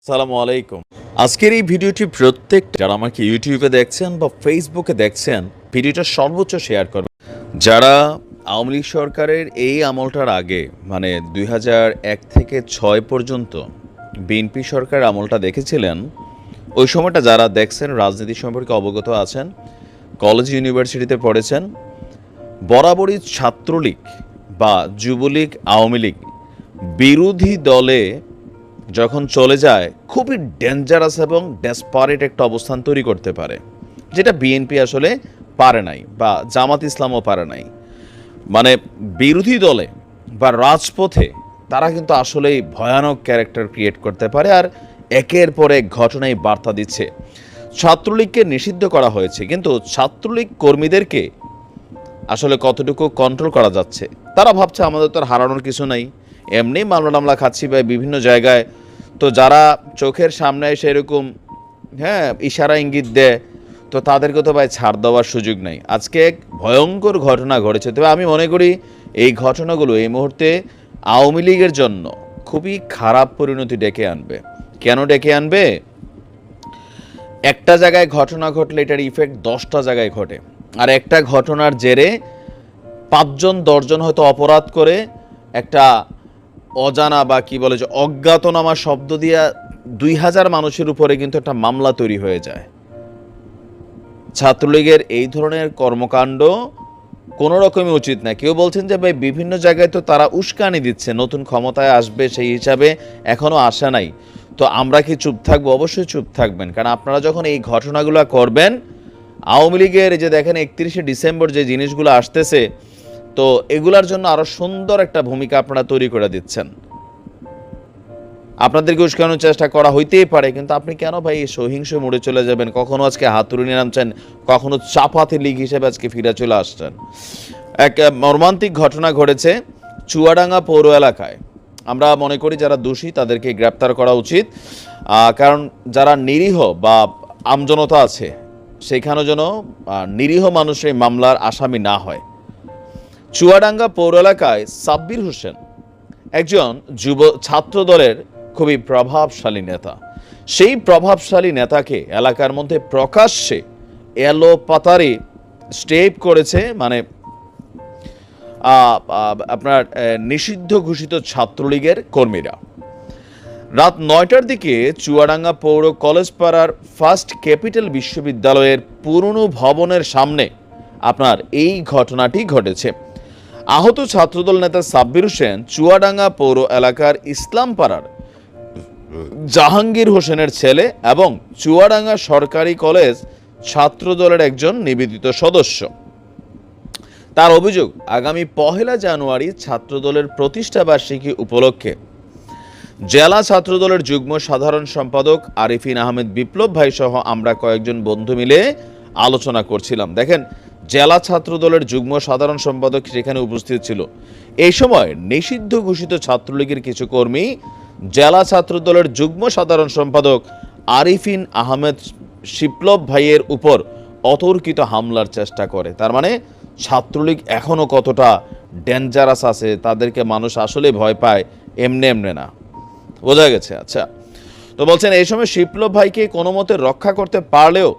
আসসালামু আলাইকুম। আজকের এই ভিডিওটি যারা আমাকে ইউটিউবে দেখছেন বা ফেসবুকে দেখছেন, ভিডিওটা সর্বোচ্চ শেয়ার করবেন। যারা আওয়ামী লীগ সরকারের এই আমলটার আগে মানে ২০০১ থেকে ৬ পর্যন্ত বিএনপি সরকার আমলটা দেখেছিলেন, ওই সময়টা যারা দেখছেন, রাজনীতি সম্পর্কে অবগত আছেন, কলেজ ইউনিভার্সিটিতে পড়েছেন, বরাবরই ছাত্রলীগ বা যুবলীগ আওয়ামী লীগ বিরোধী দলে যখন চলে যায় খুবই ডেঞ্জারাস এবং ডেসপারেট একটা অবস্থান তৈরি করতে পারে, যেটা বিএনপি আসলে পারে নাই বা জামাত ইসলামও পারে নাই। মানে বিরোধী দলে বা রাজপথে তারা কিন্তু আসলেই ভয়ানক ক্যারেক্টার ক্রিয়েট করতে পারে, আর একের পর এক ঘটনায় বার্তা দিচ্ছে। ছাত্রলীগকে নিষিদ্ধ করা হয়েছে, কিন্তু ছাত্রলীগ কর্মীদেরকে আসলে কতটুকু কন্ট্রোল করা যাচ্ছে? তারা ভাবছে আমাদের তো আর হারানোর কিছু নাই, এমনি মামলা টামলা খাচ্ছি বা বিভিন্ন জায়গায়, তো যারা চোখের সামনে এসে এরকম ইশারা ইঙ্গিত দেয়, তো তাদেরকে তো ভাই ছাড় দেওয়ার সুযোগ নাই। আজকে এক ভয়ঙ্কর ঘটনা ঘটেছে, তবে আমি মনে করি এই ঘটনাগুলো এই মুহূর্তে আওয়ামী লীগের জন্য খুবই খারাপ পরিণতি ডেকে আনবে। কেন ডেকে আনবে? একটা জায়গায় ঘটনা ঘটলে এটার ইফেক্ট 10টা জায়গায় ঘটে, আর একটা ঘটনার জেরে 5জন 10জন হয়তো অপরাধ করে একটা অজানা বা কি বলে যে অজ্ঞাতনামা শব্দ দিয়া 2000 মানুষের উপরে কিন্তু একটা মামলা তৈরি হয়ে যায়। ছাত্রলীগের এই ধরনের কর্মকাণ্ড কোনো রকমই উচিত না। কেউ বলছেন যে ভাই বিভিন্ন জায়গায় তো তারা উস্কানি দিচ্ছে, নতুন ক্ষমতায় আসবে সেই হিসাবে এখনও আসা নাই, তো আমরা কি চুপ থাকবো? অবশ্যই চুপ থাকবেন, কারণ আপনারা যখন এই ঘটনাগুলো করবেন, আওয়ামী লীগের যে দেখেন 31শে ডিসেম্বর যে জিনিসগুলো আসতেছে, তো এগুলার জন্য আরো সুন্দর একটা ভূমিকা আপনারা তৈরি করে দিচ্ছেন। আপনাদেরকে উস্কানোর চেষ্টা করা হইতেই পারে, কিন্তু আপনি কেন ভাই সহিংস মোড়ে চলে যাবেন? কখনো আজকে হাতুড়ি নিয়ে নামছেন, কখনো চাপাতি লীগ হিসেবে আজকে ফিরে চলে আসছেন। এক মর্মান্তিক ঘটনা ঘটেছে চুয়াডাঙ্গা পৌর এলাকায়। আমরা মনে করি যারা দোষী তাদেরকে গ্রেপ্তার করা উচিত, কারণ যারা নিরীহ বা আমজনতা আছে সেখানে যেন নিরীহ মানুষের মামলার আসামি না হয়। চুয়াডাঙ্গা পৌর এলাকায় সাব্বির হোসেন একজন যুব ছাত্র দলের খুবই প্রভাবশালী নেতা। সেই প্রভাবশালী নেতাকে এলাকার মধ্যে প্রকাশ্যে এলোপাতাড়ি স্টেপ করেছে, মানে আপনার নিষিদ্ধ ঘোষিত ছাত্রলীগের কর্মীরা। রাত 9টার দিকে চুয়াডাঙ্গা পৌর কলেজ পাড়ার ফার্স্ট ক্যাপিটাল বিশ্ববিদ্যালয়ের পুরনো ভবনের সামনে আপনার এই ঘটনাটি ঘটেছে। আহত ছাত্রদল নেতা সাব্বির হোসেন চুয়াডাঙ্গা পৌর এলাকার ইসলামপাড়ার জাহাঙ্গীর হোসেনের ছেলে এবং চুয়াডাঙ্গা সরকারি কলেজ ছাত্রদলের একজন নিবেদিত সদস্য। তার অভিযোগ, আগামী 1 জানুয়ারি ছাত্রদলের প্রতিষ্ঠা বার্ষিকী উপলক্ষে জেলা ছাত্রদলের যুগ্ম সাধারণ সম্পাদক আরিফিন আহমেদ বিপ্লব ভাই সহ আমরা কয়েকজন বন্ধু মিলে আলোচনা করছিলাম। দেখেন, জেলা ছাত্রদলের যুগ্ম সাধারণ সম্পাদক সেখানে উপস্থিত ছিল। এই সময় নিষিদ্ধ ঘোষিত ছাত্রলীগের কিছু কর্মী জেলা ছাত্রদলের যুগ্ম সাধারণ সম্পাদক আরিফিন আহমেদ বিপ্লব ভাইয়ের উপর অতর্কিত হামলার চেষ্টা করে। তার মানে ছাত্রলীগ এখনও কতটা ডেঞ্জারাস আছে, তাদেরকে মানুষ আসলে ভয় পায়, এমনি এমনি না। বোঝা গেছে? আচ্ছা, তো বলছেন এই সময় বিপ্লব ভাইকে কোনো মতে রক্ষা করতে পারলেও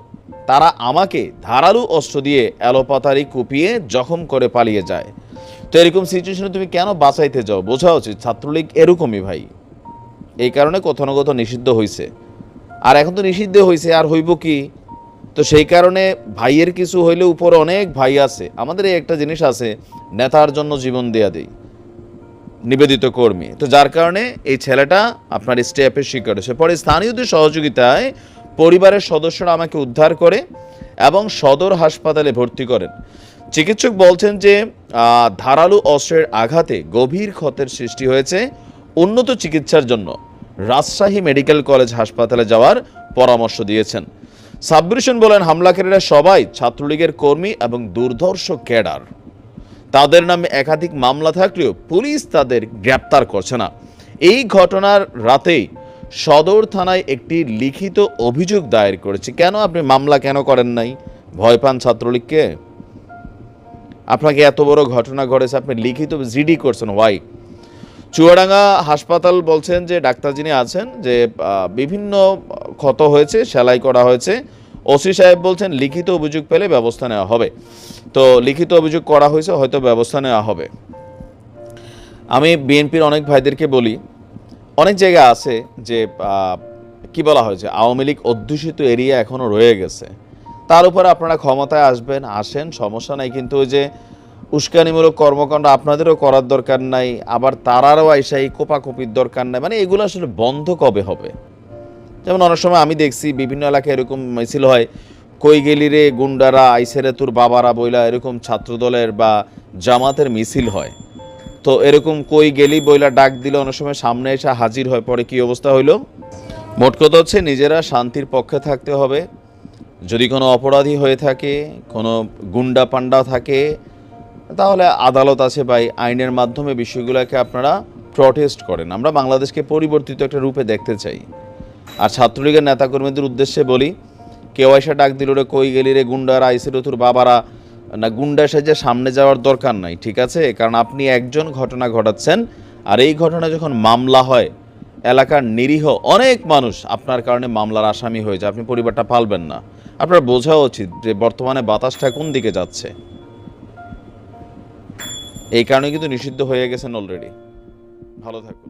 তারা আমাকে ধারালো অস্ত্র দিয়ে এলোপাতাড়ি কুপিয়ে জখম করে পালিয়ে যায়। তো এরকম সিচুয়েশনে তুমি কেন বাঁচাইতে যাও? বোঝা উচিত ছাত্রলীগ এরকমই ভাই, এই কারণে কোথাও না কোথাও নিষিদ্ধ হয়েছে। আর এখন তো নিষিদ্ধ হয়েছে, আর হইব কি? তো সেই কারণে ভাইয়ের কিছু হইলে উপরে অনেক ভাই আছে। আমাদের এই একটা জিনিস আছে, নেতার জন্য জীবন দেয়া দেই, নিবেদিত কর্মী। তো যার কারণে এই ছেলেটা আপনার স্টেপের শিকার হয়েছে। পরে স্থানীয়দের সহযোগিতায় পরিবারের সদস্যরা আমাকে উদ্ধার করে এবং সদর হাসপাতালে ভর্তি করেন। চিকিৎসক বলছেন যে ধারালো অস্ত্রের আঘাতে গভীর ক্ষতের সৃষ্টি হয়েছে। উন্নত চিকিৎসার জন্য রাজশাহী মেডিকেল কলেজ হাসপাতালে যাওয়ার পরামর্শ দিয়েছেন। সাব্বির হোসেন বলেন, হামলাকারীরা সবাই ছাত্রলীগের কর্মী এবং দুর্ধর্ষ ক্যাডার। তাদের নামে একাধিক মামলা থাকলেও পুলিশ তাদের গ্রেপ্তার করছে না। এই ঘটনার রাতেই সদর থানায় একটি লিখিত অভিযোগ দায়ের করেছে। কেন আপনি মামলা কেন করেন নাই? ভয় পান ছাত্রলীগকে? আপনাকে এত বড় ঘটনা ঘটেছে, আপনি লিখিত জিডি করছেন, ওয়াই? চুয়াডাঙ্গা হাসপাতাল বলছেন যে ডাক্তার যিনি আছেন যে বিভিন্ন ক্ষত হয়েছে, সেলাই করা হয়েছে। ওসি সাহেব বলছেন লিখিত অভিযোগ পেলে ব্যবস্থা নেওয়া হবে। তো লিখিত অভিযোগ করা হয়েছে, হয়তো ব্যবস্থা নেওয়া হবে। আমি বিএনপির অনেক ভাইদেরকে বলি, অনেক জায়গা আছে যে কি বলা হয়েছে আওয়ামী লীগ অধ্যুষিত এরিয়া এখনও রয়ে গেছে, তার উপর আপনারা ক্ষমতায় আসেন, সমস্যা নাই, কিন্তু ওই যে উস্কানিমূলক কর্মকাণ্ড আপনাদেরও করার দরকার নাই, আবার তারারও আইসাই কোপাকুপির দরকার নাই। মানে এগুলো আসলে বন্ধ কবে হবে? যেমন অনেক সময় আমি দেখছি বিভিন্ন এলাকায় এরকম মিছিল হয়, কই গেলি রে গুন্ডারা, আইসেরে তোর বাবারা বইলা, এরকম ছাত্রদলের বা জামাতের মিছিল হয়। তো এরকম কই গেলি বইলা ডাক দিলে অনেক সময় সামনে এসে হাজির হয়, পরে কি অবস্থা হইলো? মোট কথা হচ্ছে নিজেরা শান্তির পক্ষে থাকতে হবে। যদি কোনো অপরাধী হয়ে থাকে, কোনো গুন্ডা পান্ডা থাকে, তাহলে আদালত আছে ভাই, আইনের মাধ্যমে বিষয়গুলোকে আপনারা প্রটেস্ট করেন। আমরা বাংলাদেশকে পরিবর্তিত একটা রূপে দেখতে চাই। আর ছাত্রলীগের নেতাকর্মীদের উদ্দেশ্যে বলি, কেউ এসে ডাক দিল রে কই গেলি রে গুন্ডারা, আইসির তোর বাবারা, না গুন্ডা সেজে সামনে যাওয়ার দরকার নাই, ঠিক আছে? কারণ আপনি একজন ঘটনা ঘটাচ্ছেন, আর এই ঘটনা যখন মামলা হয়, এলাকার নিরীহ অনেক মানুষ আপনার কারণে মামলার আসামি হয়ে যায়, আপনি পরিবারটা পালবেন না। আপনার বোঝা উচিত যে বর্তমানে বাতাসটা কোন দিকে যাচ্ছে। এই কারণে কিন্তু নিষিদ্ধ হয়ে গেছেন অলরেডি। ভালো থাকুন।